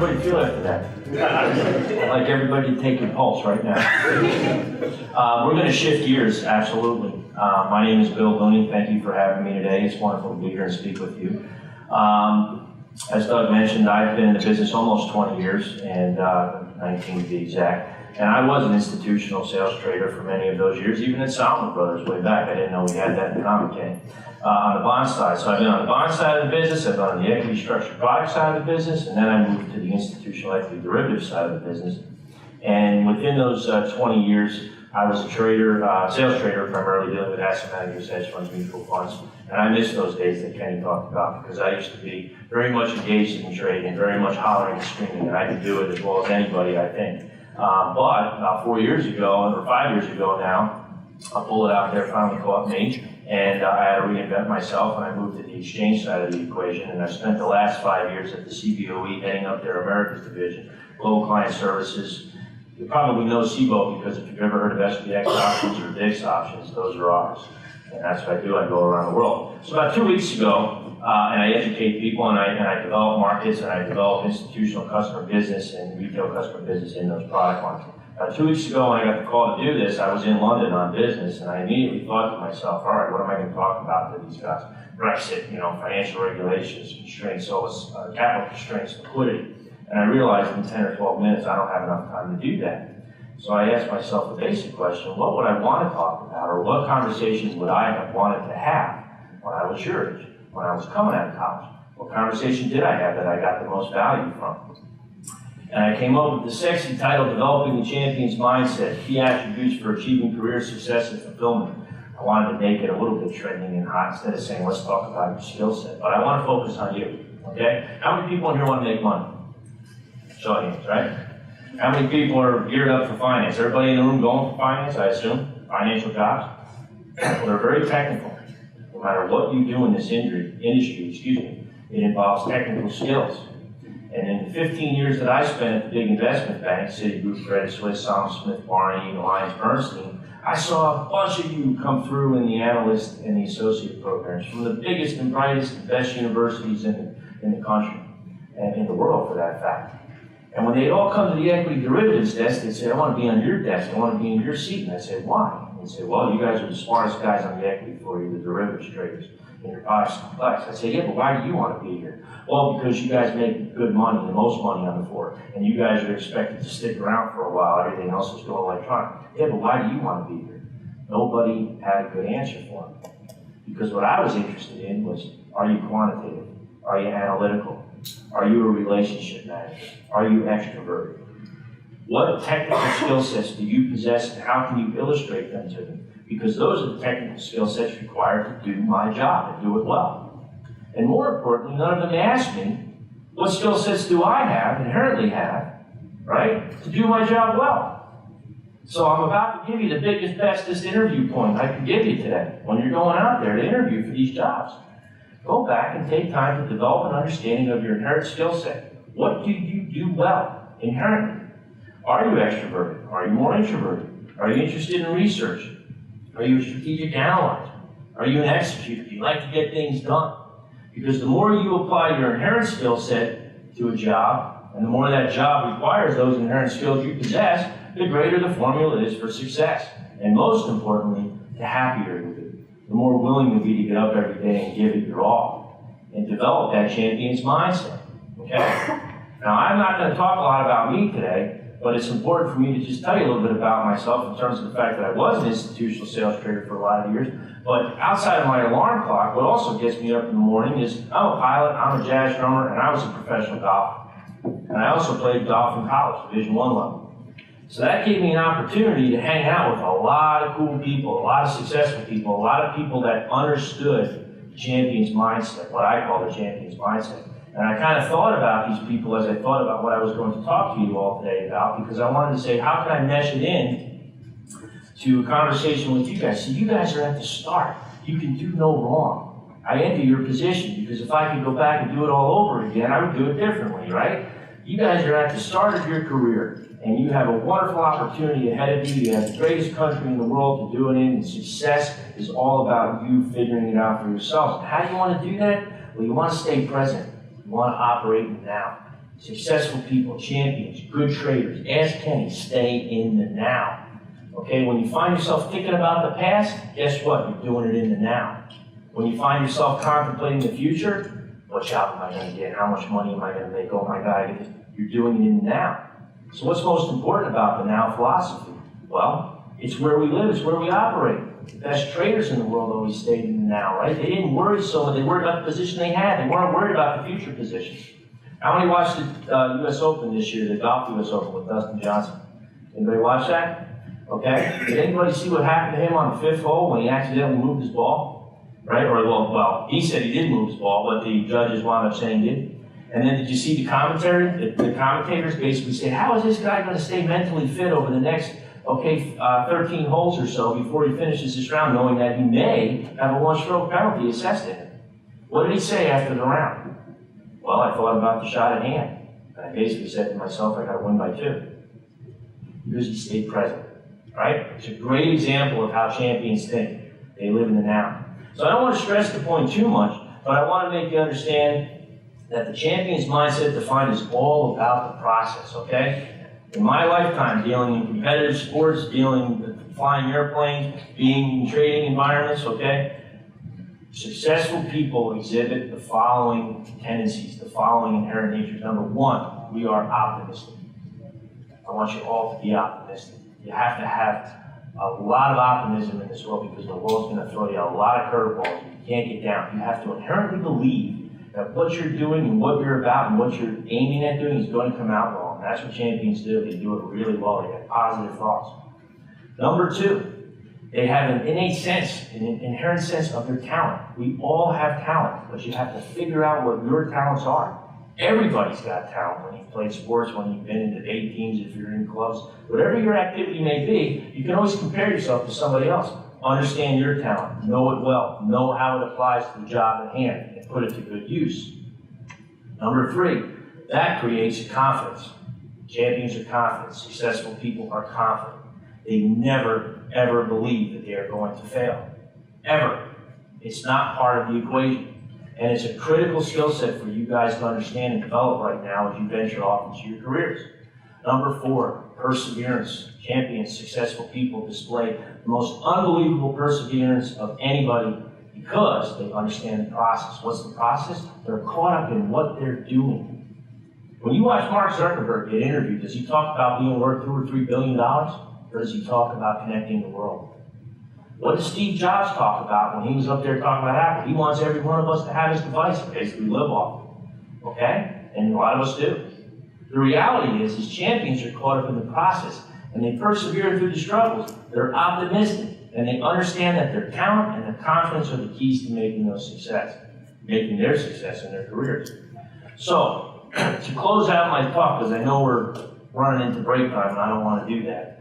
everybody feel after that? I'd like everybody to take your pulse right now. We're going to shift gears, absolutely. My name is Bill Looney. Thank you for having me today. It's wonderful to be here and speak with you. As Doug mentioned, I've been in the business almost 20 years, and 19 to be exact. And I was an institutional sales trader for many of those years, even at Salomon Brothers way back. I didn't know we had that in common, Kenny. On the bond side. So I've been on the bond side of the business, I've been on the equity structured product side of the business, and then I moved to the institutional equity derivative side of the business. And within those 20 years, I was a trader, sales trader, primarily dealing with asset managers, hedge funds, mutual funds. And I miss those days that Kenny talked about, because I used to be very much engaged in trading and very much hollering and screaming, and I could do it as well as anybody, I think. But about 4 years ago, or 5 years ago now, a bullet out there finally caught me, and I had to reinvent myself, and I moved to the exchange side of the equation, and I spent the last 5 years at the CBOE heading up their Americas division, Global Client Services. You probably know CBOE because if you've ever heard of SPX options or VIX options, those are ours. And that's what I do. I go around the world. So about 2 weeks ago, and I educate people, and I develop markets, and I develop institutional customer business and retail customer business in those product lines. 2 weeks ago, when I got the call to do this, I was in London on business, and I immediately thought to myself, all right, what am I going to talk about to these guys? Brexit, financial regulations, constraints, capital constraints, liquidity. And I realized in 10 or 12 minutes, I don't have enough time to do that. So I asked myself a basic question: what would I want to talk about, or what conversations would I have wanted to have when I was your age, when I was coming out of college? What conversation did I have that I got the most value from? And I came up with the sexy title, Developing the Champion's Mindset, Key Attributes for Achieving Career Success and Fulfillment. I wanted to make it a little bit trending and hot instead of saying, let's talk about your skill set. But I want to focus on you, okay? How many people in here want to make money? Show of hands, right? How many people are geared up for finance? Everybody in the room going for finance, I assume? Financial jobs? Well, they're very technical. No matter what you do in this industry, it involves technical skills. And in the 15 years that I spent at the big investment banks, Citigroup, Credit Suisse, Salomon Smith Barney, Alliance Bernstein, I saw a bunch of you come through in the analyst and the associate programs from the biggest and brightest and best universities in the country, and in the world for that fact. And when they'd all come to the equity derivatives desk, they'd say, I want to be on your desk, I want to be in your seat. And I said, why? And they'd say, well, you guys are the smartest guys on the equity floor, you're the derivatives traders, and your product's complex. I said, yeah, but why do you want to be here? Well, because you guys make good money, the most money on the floor, and you guys are expected to stick around for a while, everything else is going electronic. Yeah, but why do you want to be here? Nobody had a good answer for me. Because what I was interested in was, are you quantitative? Are you analytical? Are you a relationship manager? Are you extroverted? What technical skill sets do you possess, and how can you illustrate them to me? Because those are the technical skill sets required to do my job and do it well. And more importantly, none of them ask me, what skill sets do I have, inherently have, right, to do my job well? So I'm about to give you the biggest, bestest interview point I can give you today when you're going out there to interview for these jobs. Go back and take time to develop an understanding of your inherent skill set. What do you do well, inherently? Are you extroverted? Are you more introverted? Are you interested in research? Are you a strategic analyzer? Are you an executor? Do you like to get things done? Because the more you apply your inherent skill set to a job, and the more that job requires those inherent skills you possess, the greater the formula is for success. And most importantly, the happier you'll be. The more willing you'll be to get up every day and give it your all. And develop that champion's mindset. Okay? Now, I'm not going to talk a lot about me today, but it's important for me to just tell you a little bit about myself in terms of the fact that I was an institutional sales trader for a lot of years. But outside of my alarm clock, what also gets me up in the morning is I'm a pilot, I'm a jazz drummer, and I was a professional golfer. And I also played golf in college, Division I level. So that gave me an opportunity to hang out with a lot of cool people, a lot of successful people, a lot of people that understood the champion's mindset, what I call the champion's mindset. And I kind of thought about these people as I thought about what I was going to talk to you all today about, because I wanted to say, how can I mesh it in to a conversation with you guys? See, you guys are at the start. You can do no wrong. I envy your position, because if I could go back and do it all over again, I would do it differently, right? You guys are at the start of your career, and you have a wonderful opportunity ahead of you. You have the greatest country in the world to do it in, and success is all about you figuring it out for yourselves. How do you want to do that? Well, you want to stay present. You want to operate now. Successful people, champions, good traders, ask Kenny, stay in the now. Okay, when you find yourself thinking about the past, guess what? You're doing it in the now. When you find yourself contemplating the future, what job am I going to get? How much money am I going to make? Oh my God, you're doing it in the now. So what's most important about the now philosophy? Well, it's where we live, it's where we operate. The best traders in the world always stayed in the now, right? They didn't worry so much. They worried about the position they had. They weren't worried about the future positions. How many watched the U.S. Open this year, the golf U.S. Open with Dustin Johnson? Anybody watch that? Okay. Did anybody see what happened to him on the 5th hole when he accidentally moved his ball? Right? Or, well, he said he did move his ball, but the judges wound up saying he did. And then did you see the commentary? The commentators basically say, how is this guy going to stay mentally fit over the next 13 holes or so before he finishes this round, knowing that he may have a one-stroke penalty assessed in him? What did he say after the round? Well, I thought about the shot at hand. And I basically said to myself, I got to win by 2. Because he stayed present, right? It's a great example of how champions think. They live in the now. So I don't want to stress the point too much, but I want to make you understand that the champion's mindset defined is all about the process, okay? In my lifetime, dealing in competitive sports, dealing with flying airplanes, being in trading environments, okay? Successful people exhibit the following tendencies, the following inherent natures. Number 1, we are optimistic. I want you all to be optimistic. You have to have a lot of optimism in this world because the world's going to throw you a lot of curveballs. You can't get down. You have to inherently believe that what you're doing and what you're about and what you're aiming at doing is going to come out well. And that's what champions do. They do it really well. They have positive thoughts. Number 2, they have an innate sense, an inherent sense of their talent. We all have talent, but you have to figure out what your talents are. Everybody's got talent when you've played sports, when you've been in debate teams, if you're in clubs. Whatever your activity may be, you can always compare yourself to somebody else. Understand your talent, know it well, know how it applies to the job at hand, and put it to good use. Number 3, that creates confidence. Champions are confident. Successful people are confident. They never, ever believe that they are going to fail. Ever. It's not part of the equation. And it's a critical skill set for you guys to understand and develop right now as you venture off into your careers. Number 4, perseverance. Champions, successful people display the most unbelievable perseverance of anybody because they understand the process. What's the process? They're caught up in what they're doing. When you watch Mark Zuckerberg get interviewed, does he talk about being worth $2 or $3 billion? Or does he talk about connecting the world? What does Steve Jobs talk about when he was up there talking about Apple? He wants every one of us to have his device and basically live off it. Okay? And a lot of us do. The reality is champions are caught up in the process and they persevere through the struggles. They're optimistic and they understand that their talent and their confidence are the keys to making their success in their careers. So, to close out my talk, because I know we're running into break time and I don't want to do that.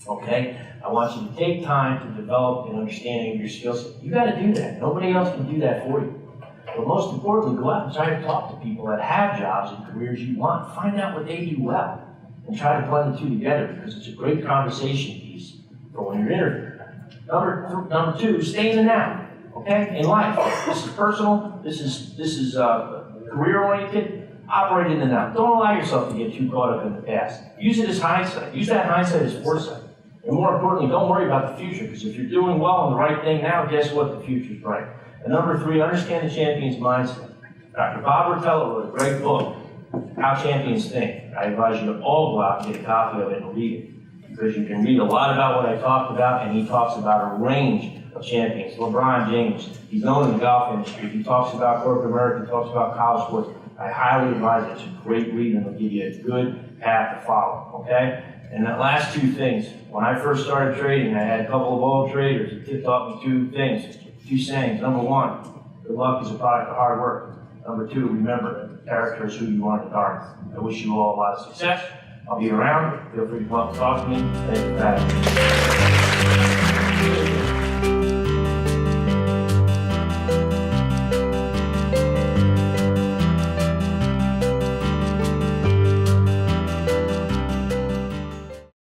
Okay? I want you to take time to develop an understanding of your skill set. You got to do that. Nobody else can do that for you. But most importantly, go out and try to talk to people that have jobs and careers you want. Find out what they do well and try to blend the two together because it's a great conversation piece for when you're interviewing. Number 2, stay in the now. Okay? In life, this is personal. This is career-oriented. Operate in the now. Don't allow yourself to get too caught up in the past. Use it as hindsight. Use that hindsight as foresight. And more importantly, don't worry about the future, because if you're doing well on the right thing now, guess what? The future's bright. And number 3, understand the champion's mindset. Dr. Bob Rotella wrote a great book, How Champions Think. I advise you to all go out and get a copy of it and read it, because you can read a lot about what I talked about, and he talks about a range of champions. LeBron James, he's known in the golf industry. He talks about corporate America, he talks about college sports. I highly advise it. It's a great read, and it'll give you a good path to follow, okay? And the last 2 things. When I first started trading, I had a couple of old traders that taught me 2 things, 2 sayings. Number 1, good luck is a product of hard work. Number 2, remember, character is who you are in the dark. I wish you all a lot of success. I'll be around. Feel free to come up and talk to me. Thank you for having me.